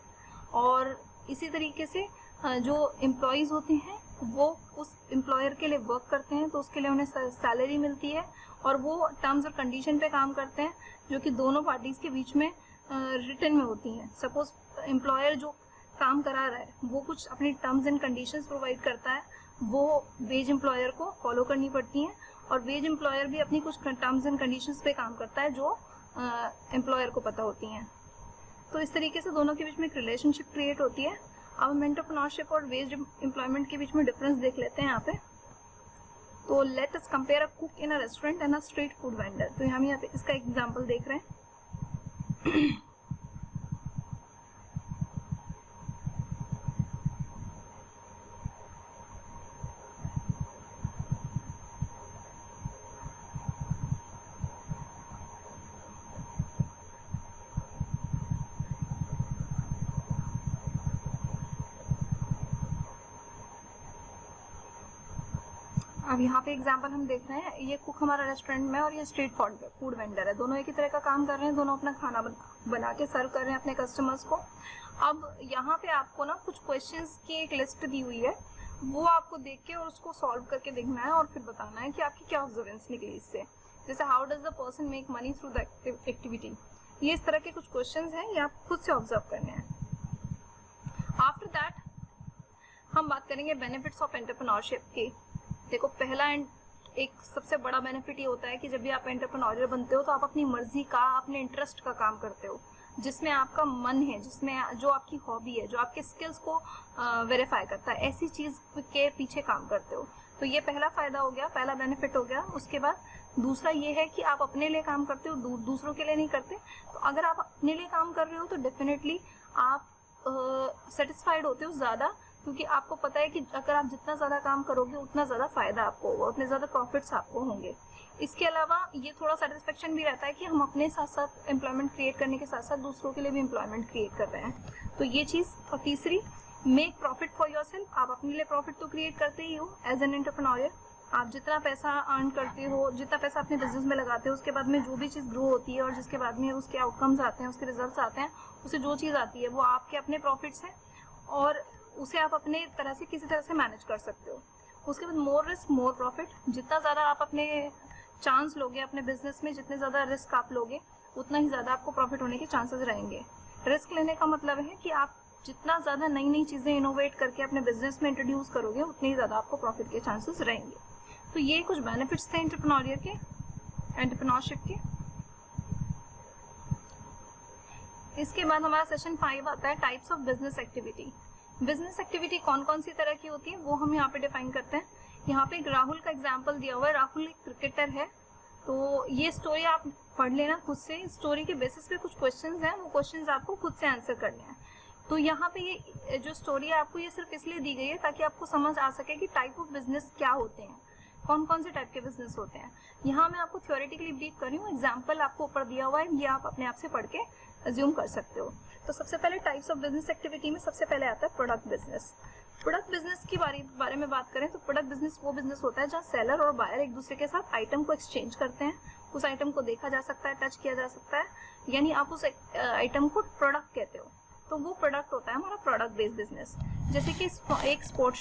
और इसी तरीके से जो एम्प्लॉयज़ होते हैं वो उस एम्प्लॉयर के लिए वर्क करते हैं, तो उसके लिए उन्हें सैलरी मिलती है और वो टर्म्स और कंडीशन पे काम करते हैं, जो कि दोनों पार्टीज़ के बीच में रिटन में होती हैं। सपोज एम्प्लॉयर जो काम करा रहा है वो कुछ अपनी टर्म्स एंड कंडीशंस प्रोवाइड करता है, वो वेज एम्प्लॉयर को फॉलो करनी पड़ती हैं, और वेज एम्प्लॉयर भी अपनी कुछ टर्म्स एंड कंडीशंस पे काम करता है जो एम्प्लॉयर को पता होती हैं। तो इस तरीके से दोनों के बीच में एक रिलेशनशिप क्रिएट होती है। अब हम एंटरप्रेन्योरशिप और वेज एम्प्लॉयमेंट के बीच में डिफरेंस देख लेते हैं यहाँ पे। तो let us compare a cook in a restaurant and a street food vendor. तो हम यहाँ पे इसका एग्जांपल देख रहे हैं। अब यहाँ पे एग्जांपल हम देख रहे हैं, ये कुक हमारा रेस्टोरेंट में और ये स्ट्रीट फूड वेंडर है। दोनों एक ही तरह का काम कर रहे हैं, दोनों अपना खाना बना के सर्व कर रहे हैं अपने कस्टमर्स को। अब यहाँ पे आपको ना कुछ क्वेश्चंस की एक लिस्ट दी हुई है, वो आपको देख के और उसको सॉल्व करके देखना है और फिर बताना है कि आपकी क्या ऑब्जर्वेंस निकली इससे। जैसे how does the person make money through the activity, ये इस तरह के कुछ क्वेश्चंस हैं, ये आप खुद से ऑब्जर्व करने हैं। आफ्टर दैट हम बात करेंगे बेनिफिट्स ऑफ एंटरप्रेन्योरशिप की। देखो, पहला एक सबसे बड़ा बेनिफिट ये होता है कि जब भी आप एंटरप्रेन्योर बनते हो तो आप अपनी मर्जी का, अपने इंटरेस्ट का काम करते हो, जिसमें आपका मन है, जिसमें जो आपकी हॉबी है, जो आपके स्किल्स को वेरीफाई करता है, ऐसी चीज़ के पीछे काम करते हो। तो ये पहला फ़ायदा हो गया, पहला बेनिफिट हो गया। उसके बाद दूसरा ये है कि आप अपने लिए काम करते हो, दूसरों के लिए नहीं करते। तो अगर आप अपने लिए काम कर रहे हो तो डेफिनेटली आप सेटिस्फाइड होते हो ज़्यादा, क्योंकि आपको पता है कि अगर आप जितना ज़्यादा काम करोगे उतना ज़्यादा फ़ायदा आपको होगा, उतने ज़्यादा प्रॉफिट्स आपको होंगे। इसके अलावा ये थोड़ा सेटिस्फेक्शन भी रहता है कि हम अपने साथ साथ एम्प्लॉयमेंट क्रिएट करने के साथ साथ दूसरों के लिए भी एम्प्लॉयमेंट क्रिएट कर रहे हैं। तो ये चीज़। और तीसरी, make profit for your self. आप अपने लिए प्रॉफिट तो क्रिएट करते ही हो एज एन एंटरप्रेन्योर। आप जितना पैसा अर्न करते हो, जितना पैसा अपने बिजनेस में लगाते हो, उसके बाद में जो भी चीज़ ग्रो होती है और जिसके बाद में उसके आउटकम्स आते हैं, उसके रिजल्ट्स आते हैं, उसे जो चीज़ आती है वो आपके अपने प्रॉफिट्स हैं और उसे आप अपने तरह से किसी तरह से मैनेज कर सकते हो। उसके बाद मोर रिस्क मोर प्रॉफिट। जितना ज़्यादा आप अपने चांस लोगे अपने बिजनेस में, जितने ज़्यादा रिस्क आप लोगे उतना ही ज़्यादा आपको प्रॉफिट होने के चांसेस रहेंगे। रिस्क लेने का मतलब है कि आप जितना ज़्यादा नई नई चीज़ें इनोवेट करके अपने बिजनेस में इंट्रोड्यूस करोगे उतनी ही ज़्यादा आपको प्रॉफिट के चांसेस रहेंगे। तो ये कुछ बेनिफिट्स थे एंटरप्रेन्योरशिप के। इसके बाद हमारा सेशन 5 आता है, types of business activity. Business activity कौन कौन सी तरह की होती है वो हम यहाँ पे डिफाइन करते हैं। यहाँ पे एक राहुल का एग्जांपल दिया हुआ है। राहुल एक क्रिकेटर है, तो ये स्टोरी आप पढ़ लेना खुद से। स्टोरी के बेसिस पे कुछ क्वेश्चंस हैं, वो क्वेश्चंस आपको खुद से आंसर करने हैं। तो यहाँ पे ये जो स्टोरी है आपको ये सिर्फ इसलिए दी गई है ताकि आपको समझ आ सके कि टाइप ऑफ बिजनेस क्या होते हैं, कौन कौन से टाइप के बिजनेस होते हैं। यहाँ मैं आपको थ्योरेटिकली ब्रीफ कर रही हूँ, एग्जाम्पल आपको ऊपर दिया हुआ है, ये आप अपने आप से पढ़ के अज्यूम कर सकते हो। तो सबसे पहले टाइप्स ऑफ बिजनेस एक्टिविटी में सबसे पहले आता है प्रोडक्ट बिजनेस। प्रोडक्ट बिजनेस के बारे में बात करें तो प्रोडक्ट बिजनेस वो बिजनेस होता है जहाँ सेलर और बायर एक दूसरे के साथ आइटम को एक्सचेंज करते हैं। उस आइटम को देखा जा सकता है, टच किया जा सकता है, यानी आप उस आइटम को प्रोडक्ट कहते हो। तो वो प्रोडक्ट होता है हमारा प्रोडक्ट बेस्ड बिजनेस। जैसे कि एक स्पोर्ट्स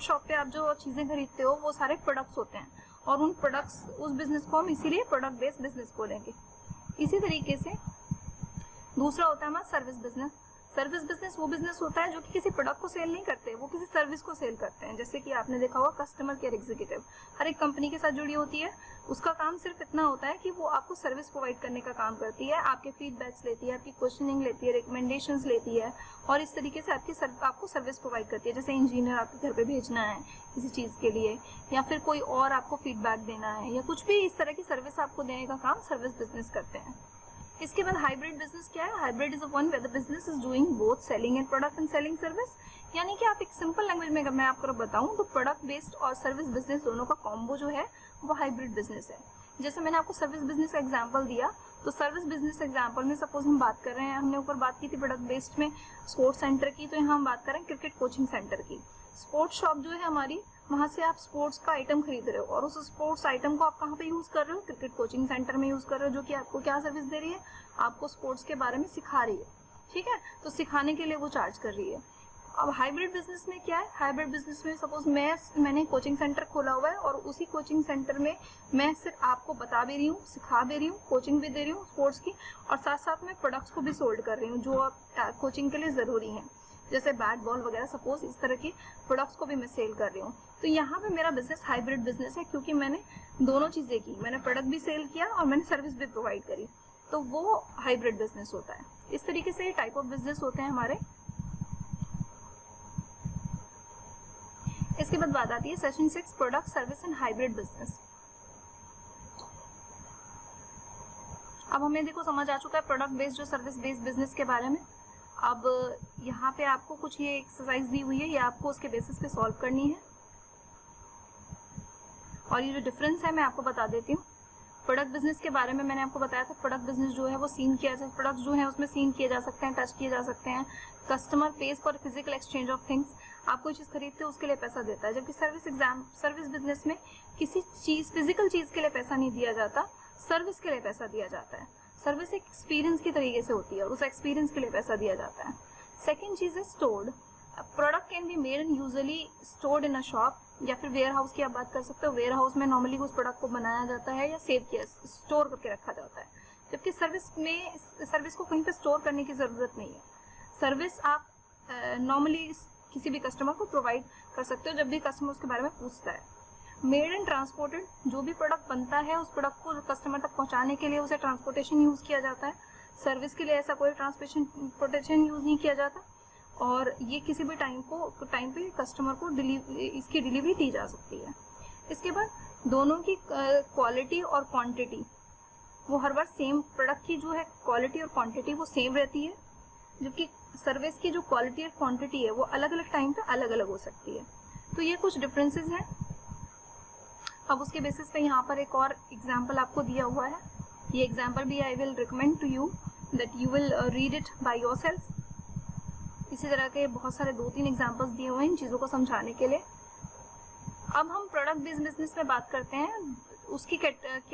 शॉप पे आप जो चीज़ें खरीदते हो वो सारे प्रोडक्ट्स होते हैं, और उन प्रोडक्ट्स, उस बिजनेस को हम इसीलिए प्रोडक्ट बेस्ड बिजनेस बोलेंगे। इसी तरीके से दूसरा होता है हमारा सर्विस बिजनेस। सर्विस बिजनेस वो बिजनेस होता है जो कि किसी प्रोडक्ट को सेल नहीं करते, वो किसी सर्विस को सेल करते हैं। जैसे कि आपने देखा होगा कस्टमर केयर एग्जीक्यूटिव हर एक कंपनी के साथ जुड़ी होती है, उसका काम सिर्फ इतना होता है कि वो आपको सर्विस प्रोवाइड करने का काम करती है, आपके फीडबैक्स लेती है, आपकी क्वेश्चनिंग लेती है, रिकमेंडेशंस लेती है और इस तरीके से आपको सर्विस प्रोवाइड करती है। जैसे इंजीनियर आपके घर पे भेजना है किसी चीज़ के लिए, या फिर कोई और आपको फीडबैक देना है, या कुछ भी इस तरह की सर्विस आपको देने का काम सर्विस बिजनेस करते हैं। इसके बाद हाइब्रिड बिजनेस क्या है? Hybrid is a one where the business is doing both selling and product and selling service. यानी कि आप एक सिंपल लैंग्वेज में अगर मैं आपको बताऊं तो प्रोडक्ट बेस्ड और सर्विस बिजनेस दोनों का कॉम्बो जो है वो हाइब्रिड बिजनेस है। जैसे मैंने आपको सर्विस बिजनेस का एग्जांपल दिया, तो सर्विस बिजनेस एग्जांपल में सपोज हम बात कर रहे हैं, हमने ऊपर बात की थी प्रोडक्ट बेस्ड में स्पोर्ट्स सेंटर की, तो यहाँ हम बात कर रहे हैं क्रिकेट कोचिंग सेंटर की। स्पोर्ट्स शॉप जो है हमारी, वहाँ से आप स्पोर्ट्स का आइटम खरीद रहे हो और उस स्पोर्ट्स आइटम को आप कहाँ पे यूज़ कर रहे हो? क्रिकेट कोचिंग सेंटर में यूज़ कर रहे हो, जो कि आपको क्या सर्विस दे रही है? आपको स्पोर्ट्स के बारे में सिखा रही है, ठीक है, तो सिखाने के लिए वो चार्ज कर रही है। अब हाइब्रिड बिजनेस में क्या है? हाइब्रिड बिजनेस में सपोज मैंने कोचिंग सेंटर खोला हुआ है और उसी कोचिंग सेंटर में मैं सिर्फ आपको बता भी रही हूँ, सिखा भी रही हूँ, कोचिंग भी दे रही हूँ स्पोर्ट्स की, और साथ साथ में प्रोडक्ट्स को भी सोल्ड कर रही हूँ जो आप कोचिंग के लिए ज़रूरी हैं, जैसे बैट बॉल वगैरह, सपोज इस तरह की प्रोडक्ट्स को भी मैं सेल कर रही हूँ। तो यहाँ पे मेरा बिजनेस हाइब्रिड बिजनेस है, क्योंकि मैंने दोनों चीज़ें की, मैंने प्रोडक्ट भी सेल किया और मैंने सर्विस भी प्रोवाइड करी, तो वो हाइब्रिड बिजनेस होता है। इस तरीके से टाइप ऑफ बिजनेस होते हैं हमारे। इसके बाद बात आती है session 6 product service and hybrid business. अब हमें देखो समझ आ चुका है प्रोडक्ट बेस्ड जो सर्विस बेस्ड बिजनेस के बारे में। अब यहाँ पे आपको कुछ ये एक्सरसाइज दी हुई है, ये आपको उसके बेसिस पे सॉल्व करनी है, और ये जो डिफरेंस है मैं आपको बता देती हूँ। प्रोडक्ट बिजनेस के बारे में मैंने आपको बताया था, प्रोडक्ट बिजनेस जो है वो सीन किया जा, प्रोडक्ट जो है उसमें सीन किए जा सकते हैं, टच किए जा सकते हैं। Customer page for physical exchange of things, आप कोई चीज़ खरीदते हो उसके लिए पैसा देता है, जबकि सर्विस बिजनेस में किसी चीज़ फिजिकल चीज़ के लिए पैसा नहीं दिया जाता, सर्विस के लिए पैसा दिया जाता है। सर्विस एक एक्सपीरियंस की तरीके से होती है और उस एक्सपीरियंस के लिए पैसा दिया जाता है। सेकेंड चीज़ है stored. Product can be made and usually stored in a shop, या फिर वेयर हाउस की आप बात कर सकते हो। वेयर हाउस में नॉर्मली उस प्रोडक्ट को बनाया जाता है या सेव किया, स्टोर करके रखा जाता है, जबकि सर्विस को कहीं पे स्टोर करने की ज़रूरत नहीं है। सर्विस आप नॉर्मली किसी भी कस्टमर को प्रोवाइड कर सकते हो जब भी कस्टमर उसके बारे में पूछता है। मेड एंड ट्रांसपोर्टेड, जो भी प्रोडक्ट बनता है उस प्रोडक्ट को कस्टमर तक पहुंचाने के लिए उसे ट्रांसपोर्टेशन यूज़ किया जाता है। सर्विस के लिए ऐसा कोई ट्रांसपोर्टेशन यूज़ नहीं किया जाता, और ये किसी भी टाइम पे कस्टमर को इसकी डिलीवरी दी जा सकती है। इसके बाद दोनों की क्वालिटी और क्वांटिटी वो हर बार सेम, प्रोडक्ट की जो है क्वालिटी और क्वांटिटी वो सेम रहती है, जबकि सर्विस की जो क्वालिटी और क्वांटिटी है वो अलग अलग टाइम पे अलग अलग हो सकती है। तो ये कुछ डिफरेंसेस हैं। अब उसके बेसिस पे यहाँ पर एक और एग्जाम्पल आपको दिया हुआ है। ये एग्जाम्पल भी I will recommend to you that you will read it by yourself. इसी तरह के बहुत सारे 2-3 एग्जाम्पल्स दिए हुए हैं इन चीज़ों को समझाने के लिए। अब हम प्रोडक्ट बेस्ड बिजनेस में बात करते हैं, उसकी के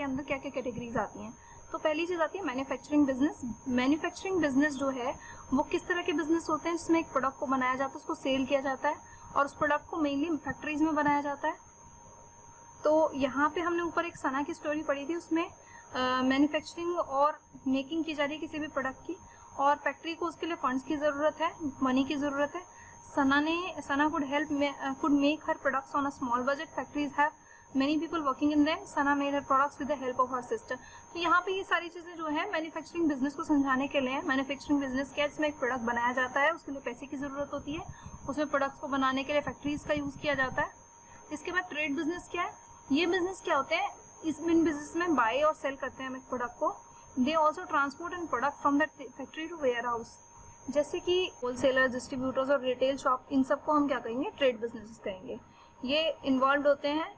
अंदर क्या क्या कैटेगरीज आती हैं। तो पहली चीज़ आती है मैन्युफैक्चरिंग बिजनेस। मैन्युफैक्चरिंग बिजनेस जो है वो किस तरह के बिजनेस होते हैं, जिसमें एक प्रोडक्ट को बनाया जाता है, उसको सेल किया जाता है और उस प्रोडक्ट को मेनली फैक्ट्रीज में बनाया जाता है। तो यहाँ पे हमने ऊपर एक सना की स्टोरी पढ़ी थी, उसमें मैन्युफैक्चरिंग और मेकिंग की जा रही है किसी भी प्रोडक्ट की, और फैक्ट्री को उसके लिए फंड्स की ज़रूरत है, मनी की ज़रूरत है। सना could make her products on a small budget. Factories have many people working in them. Sana made her products with the help of her sister. तो यहाँ पे ये सारी चीज़ें जो है मैन्युफैक्चरिंग बिजनेस को समझाने के लिए। मैन्युफैक्चरिंग बिजनेस क्या है, जिसमें एक प्रोडक्ट बनाया जाता है, उसके लिए पैसे की ज़रूरत होती है, उसमें प्रोडक्ट्स को बनाने के लिए फैक्ट्रीज का यूज़ किया जाता है। इसके बाद ट्रेड बिजनेस क्या है, ये बिजनेस क्या होते हैं, इस बिजनेस में बाय और सेल करते हैं हम एक प्रोडक्ट को। They also transport and product from the factory to warehouse, जैसे कि होलसेलर, डिस्ट्रीब्यूटर्स और रिटेल शॉप, इन सबको हम क्या कहेंगे, ट्रेड बिजनेस कहेंगे। ये इन्वॉल्व होते हैं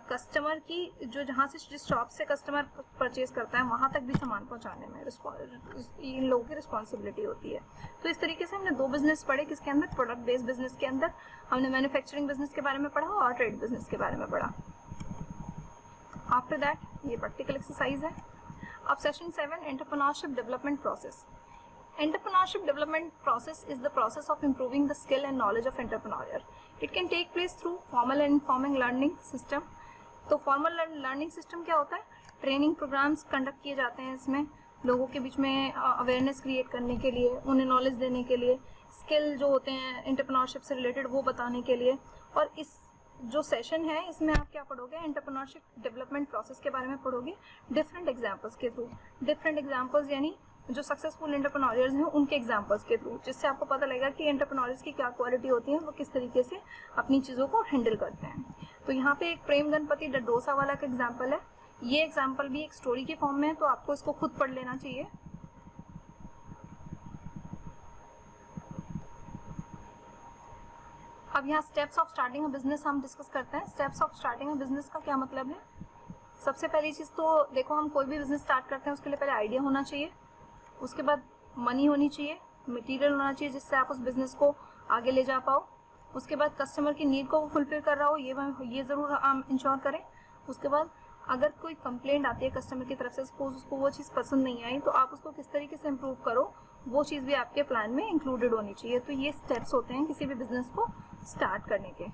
कस्टमर की, जो जहाँ से जिस शॉप से कस्टमर परचेज करता है वहाँ तक भी सामान पहुँचाने में इन लोगों की रिस्पॉन्सिबिलिटी होती है। तो इस तरीके से हमने 2 बिजनेस पढ़े, किसके अंदर, प्रोडक्ट बेस्ड बिजनेस के अंदर हमने मैन्युफैक्चरिंग बिजनेस के बारे में पढ़ा और ट्रेड बिजनेस के बारे में पढ़ा। आफ्टर दैट ये प्रैक्टिकल एक्सरसाइज है। अब session 7 entrepreneurship development process. Entrepreneurship development process is the process of improving the skill and knowledge of entrepreneur. It can take place through formal and informal learning system. तो formal learning system क्या होता है, training programmes conduct किए जाते हैं इसमें, लोगों के बीच में अवेयरनेस क्रिएट करने के लिए, उन्हें नॉलेज देने के लिए, स्किल जो होते हैं एंटरप्रेन्योरशिप से रिलेटेड वो बताने के लिए। और इस जो सेशन है इसमें आप क्या पढ़ोगे, एंटरप्रेन्योरशिप डेवलपमेंट प्रोसेस के बारे में पढ़ोगे डिफरेंट एग्जांपल्स के थ्रू। डिफरेंट एग्जांपल्स यानी जो सक्सेसफुल एंटरप्रेन्योर्स हैं उनके एग्जांपल्स के थ्रू, जिससे आपको पता लगेगा कि एंटरप्रेन्योर्स की क्या क्वालिटी होती है, वो किस तरीके से अपनी चीज़ों को हैंडल करते हैं। तो यहाँ पे एक प्रेम गणपति डडोसा वाला का एग्जाम्पल है। ये एग्जाम्पल भी एक स्टोरी के फॉर्म में है, तो आपको इसको खुद पढ़ लेना चाहिए। अब यहाँ steps of starting a business हम डिस्कस करते हैं। Steps of starting a business का क्या मतलब है। सबसे पहली चीज़ तो देखो, हम कोई भी बिजनेस स्टार्ट करते हैं उसके लिए पहले आइडिया होना चाहिए, उसके बाद मनी होनी चाहिए, मटेरियल होना चाहिए जिससे आप उस बिजनेस को आगे ले जा पाओ, उसके बाद कस्टमर की नीड को वो फुलफिल कर रहा हो ये ज़रूर हम इंश्योर करें। उसके बाद अगर कोई कंप्लेंट आती है कस्टमर की तरफ से, सपोज उसको वो चीज़ पसंद नहीं आई, तो आप उसको किस तरीके से इम्प्रूव करो, वो चीज़ भी आपके प्लान में इंक्लूडेड होनी चाहिए। तो ये स्टेप्स होते हैं किसी भी बिजनेस को स्टार्ट करने के।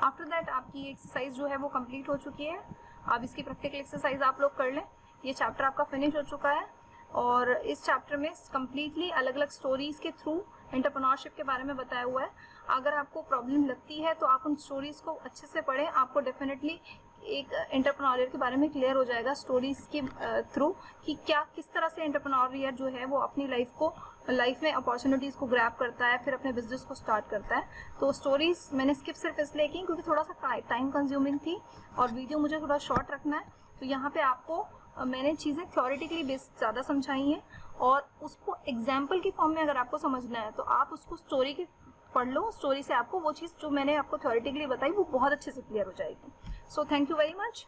आफ्टर दैट आपकी एक्सरसाइज जो है वो कंप्लीट हो चुकी है। अब इसकी प्रैक्टिकल एक्सरसाइज आप लोग कर लें। ये चैप्टर आपका फिनिश हो चुका है और इस चैप्टर में कंप्लीटली अलग अलग स्टोरीज के थ्रू एंटरप्रेन्योरशिप के बारे में बताया हुआ है। अगर आपको प्रॉब्लम लगती है तो आप उन स्टोरीज को अच्छे से पढ़ें, आपको डेफिनेटली एक एंटरप्रेन्योर के बारे में क्लियर हो जाएगा स्टोरीज के थ्रू कि क्या किस तरह से एंटरप्रेन्योर जो है वो अपनी लाइफ में अपॉर्चुनिटीज़ को ग्रैब करता है, फिर अपने बिजनेस को स्टार्ट करता है। तो स्टोरीज मैंने स्किप सिर्फ इसलिए की क्योंकि थोड़ा सा टाइम कंज्यूमिंग थी और वीडियो मुझे थोड़ा शॉर्ट रखना है। तो यहाँ पे आपको मैंने चीज़ें थ्योरेटिकली बेस्ड ज़्यादा समझाई हैं और उसको एग्जाम्पल की फॉर्म में अगर आपको समझना है तो आप उसको स्टोरी की पढ़ लो। स्टोरी से आपको वो चीज़ जो मैंने आपको थ्योरेटिकली बताई वो बहुत अच्छे से क्लियर हो जाएगी। So thank you very much.